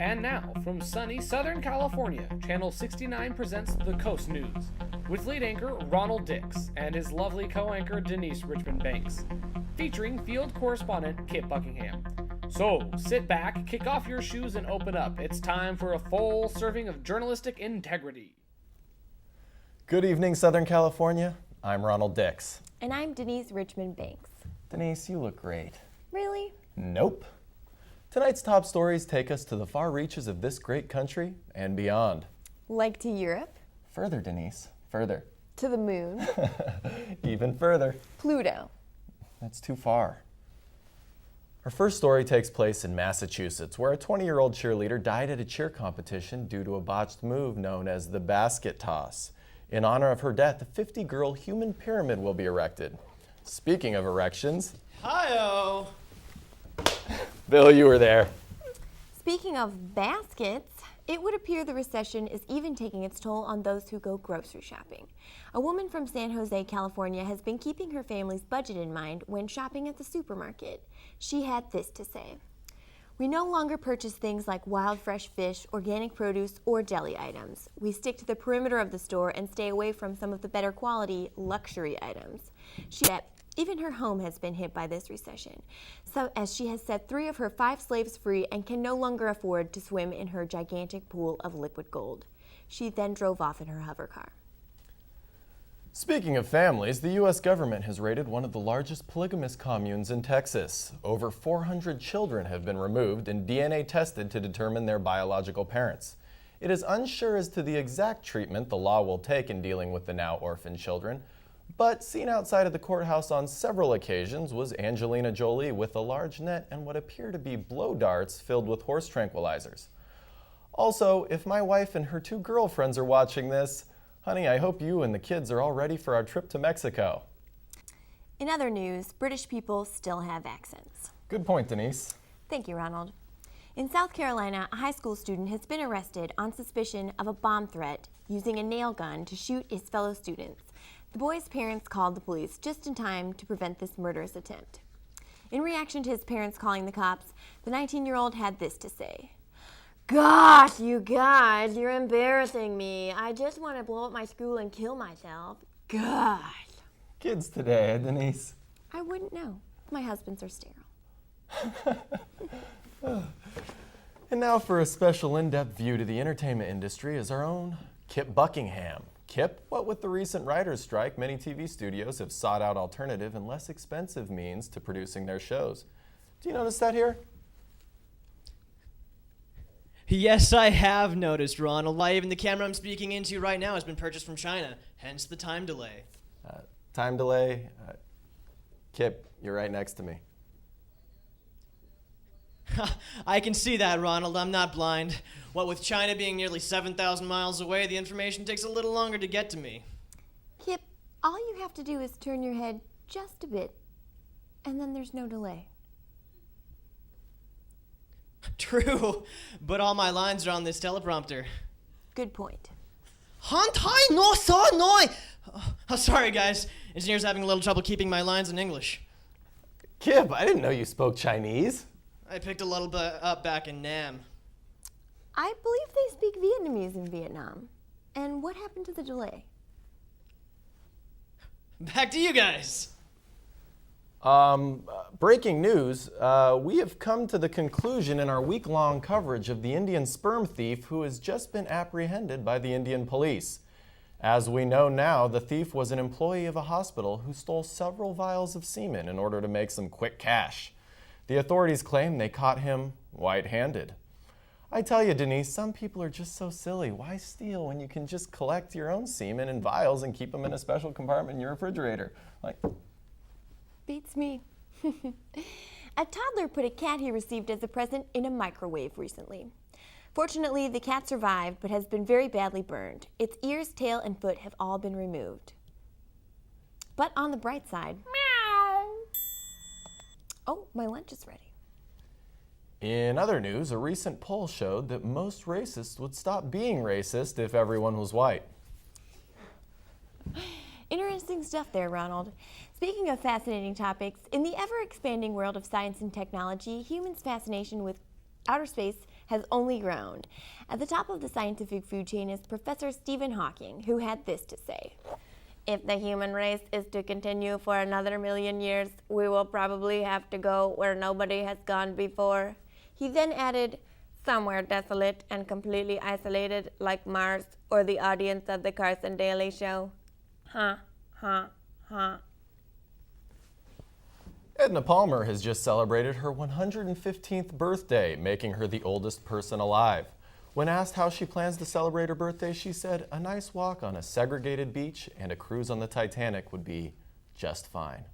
And now, from sunny Southern California, Channel 69 presents The Coast News, with lead anchor Ronald Dix and his lovely co-anchor Denise Richmond-Banks, featuring field correspondent Kip Buckingham. So, sit back, kick off your shoes, and open up. It's time for a full serving of journalistic integrity. Good evening, Southern California. I'm Ronald Dix. And I'm Denise Richmond-Banks. Denise, you look great. Really? Nope. Tonight's top stories take us to the far reaches of this great country and beyond. Like to Europe? Further, Denise. Further. To the moon? Even further. Pluto? That's too far. Our first story takes place in Massachusetts, where a 20-year-old cheerleader died at a cheer competition due to a botched move known as the basket toss. In honor of her death, a 50-girl human pyramid will be erected. Speaking of erections... Hi-oh! Bill, you were there. Speaking of baskets, it would appear the recession is even taking its toll on those who go grocery shopping. A woman from San Jose, California has been keeping her family's budget in mind when shopping at the supermarket. She had this to say: "We no longer purchase things like wild fresh fish, organic produce, or deli items. We stick to the perimeter of the store and stay away from some of the better quality luxury items." She said even her home has been hit by this recession, so as she has set 3 of her 5 slaves free and can no longer afford to swim in her gigantic pool of liquid gold. She then drove off in her hover car. Speaking of families, the U.S. government has raided one of the largest polygamous communes in Texas. Over 400 children have been removed and DNA tested to determine their biological parents. It is unsure as to the exact treatment the law will take in dealing with the now orphaned children, but seen outside of the courthouse on several occasions was Angelina Jolie with a large net and what appear to be blow darts filled with horse tranquilizers. Also, if my wife and her 2 girlfriends are watching this, honey, I hope you and the kids are all ready for our trip to Mexico. In other news, British people still have accents. Good point, Denise. Thank you, Ronald. In South Carolina, a high school student has been arrested on suspicion of a bomb threat using a nail gun to shoot his fellow students. The boy's parents called the police just in time to prevent this murderous attempt. In reaction to his parents calling the cops, the 19-year-old had this to say: "Gosh, you guys, you're embarrassing me. I just want to blow up my school and kill myself. God." Kids today, Denise. I wouldn't know. My husbands are sterile. And now for a special in-depth view to the entertainment industry is our own Kip Buckingham. Kip, what with the recent writers' strike, many TV studios have sought out alternative and less expensive means to producing their shows. Do you notice that here? Yes, I have noticed, Ronald. Why, even the camera I'm speaking into right now has been purchased from China, hence the time delay. Time delay? Kip, you're right next to me. I can see that, Ronald. I'm not blind. What with China being nearly 7,000 miles away, the information takes a little longer to get to me. Kip, all you have to do is turn your head just a bit, and then there's no delay. True, but all my lines are on this teleprompter. Good point. Hantai no so noi! Oh, sorry, guys. Engineer's having a little trouble keeping my lines in English. Kip, I didn't know you spoke Chinese. I picked a little bit up back in Nam. I believe they speak Vietnamese in Vietnam. And what happened to the delay? Back to you guys. Breaking news, we have come to the conclusion in our week-long coverage of the Indian sperm thief who has just been apprehended by the Indian police. As we know now, the thief was an employee of a hospital who stole several vials of semen in order to make some quick cash. The authorities claim they caught him white-handed. I tell you, Denise, some people are just so silly. Why steal when you can just collect your own semen in vials and keep them in a special compartment in your refrigerator? Beats me. A toddler put a cat he received as a present in a microwave recently. Fortunately, the cat survived but has been very badly burned. Its ears, tail, and foot have all been removed. But on the bright side, meow! Oh, my lunch is ready. In other news, a recent poll showed that most racists would stop being racist if everyone was white. Interesting stuff there, Ronald. Speaking of fascinating topics, in the ever-expanding world of science and technology, humans' fascination with outer space has only grown. At the top of the scientific food chain is Professor Stephen Hawking, who had this to say: "If the human race is to continue for another million years, we will probably have to go where nobody has gone before." He then added, "Somewhere desolate and completely isolated like Mars or the audience of the Carson Daly Show." Huh, huh, huh. Edna Palmer has just celebrated her 115th birthday, making her the oldest person alive. When asked how she plans to celebrate her birthday, she said a nice walk on a segregated beach and a cruise on the Titanic would be just fine.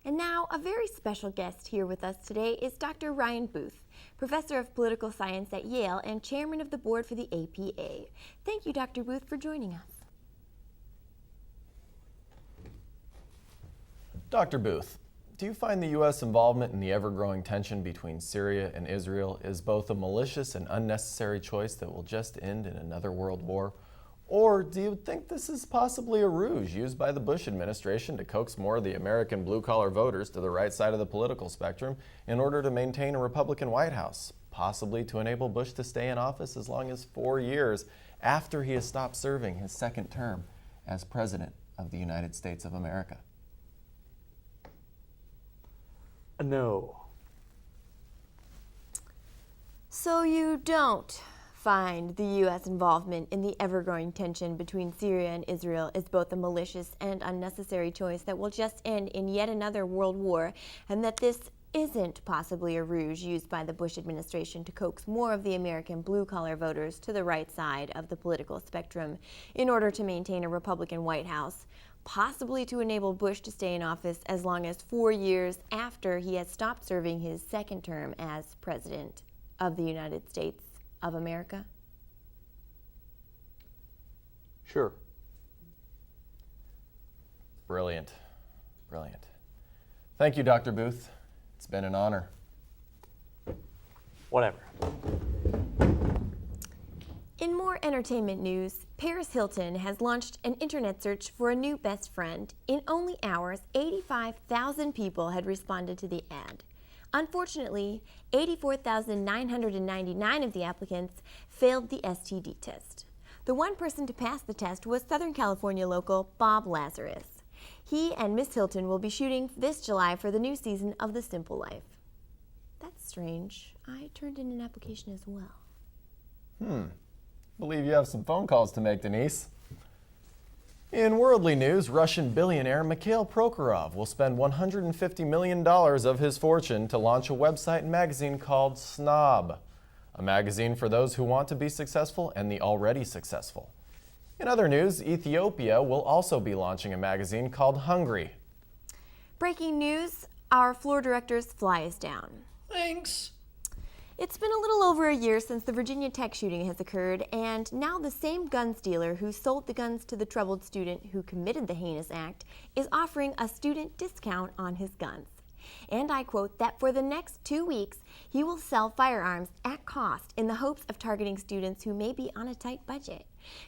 And now, a very special guest here with us today is Dr. Ryan Booth, Professor of Political Science at Yale and Chairman of the Board for the APA. Thank you, Dr. Booth, for joining us. Dr. Booth, do you find the U.S. involvement in the ever-growing tension between Syria and Israel is both a malicious and unnecessary choice that will just end in another world war? Or do you think this is possibly a ruse used by the Bush administration to coax more of the American blue-collar voters to the right side of the political spectrum in order to maintain a Republican White House, possibly to enable Bush to stay in office as long as 4 years after he has stopped serving his second term as President of the United States of America? No. So you don't find the U.S. involvement in the ever-growing tension between Syria and Israel is both a malicious and unnecessary choice that will just end in yet another world war, and that this isn't possibly a ruse used by the Bush administration to coax more of the American blue-collar voters to the right side of the political spectrum in order to maintain a Republican White House, possibly to enable Bush to stay in office as long as 4 years after he has stopped serving his second term as President of the United States of America? Sure. Brilliant. Brilliant. Thank you, Dr. Booth. It's been an honor. Whatever. In more entertainment news, Paris Hilton has launched an internet search for a new best friend. In only hours, 85,000 people had responded to the ad. Unfortunately, 84,999 of the applicants failed the STD test. The one person to pass the test was Southern California local Bob Lazarus. He and Miss Hilton will be shooting this July for the new season of The Simple Life. That's strange. I turned in an application as well. Believe you have some phone calls to make, Denise. In worldly news, Russian billionaire Mikhail Prokhorov will spend $150 million of his fortune to launch a website and magazine called Snob, a magazine for those who want to be successful and the already successful. In other news, Ethiopia will also be launching a magazine called Hungry. Breaking news, our floor director's fly is down. Thanks. It's been a little over a year since the Virginia Tech shooting has occurred, and now the same gun stealer who sold the guns to the troubled student who committed the heinous act is offering a student discount on his guns. And I quote that for the next 2 weeks, he will sell firearms at cost in the hopes of targeting students who may be on a tight budget.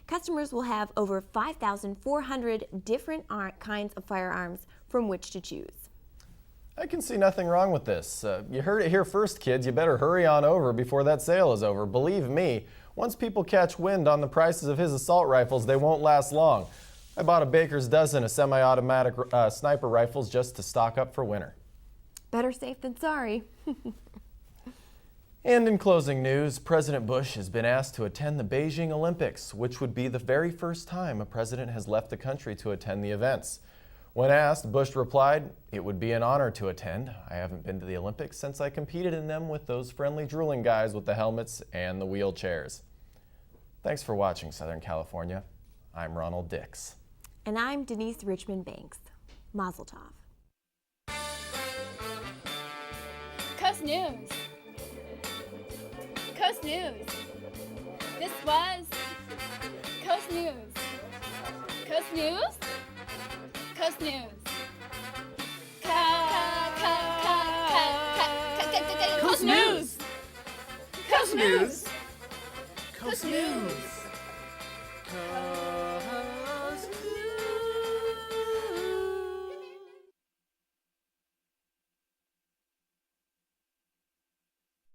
Customers will have over 5,400 different kinds of firearms from which to choose. I can see nothing wrong with this. You heard it here first, kids. You better hurry on over before that sale is over. Believe me, once people catch wind on the prices of his assault rifles, they won't last long. I bought a baker's dozen of semi-automatic sniper rifles just to stock up for winter. Better safe than sorry. And in closing news, President Bush has been asked to attend the Beijing Olympics, which would be the very first time a president has left the country to attend the events. When asked, Bush replied, "It would be an honor to attend. I haven't been to the Olympics since I competed in them with those friendly drooling guys with the helmets and the wheelchairs." Thanks for watching, Southern California. I'm Ronald Dix. And I'm Denise Richmond-Banks. Mazel tov. Coast News. Coast News. This was Coast News. Coast News. Coast News. Coast News. Coast News. Coast News.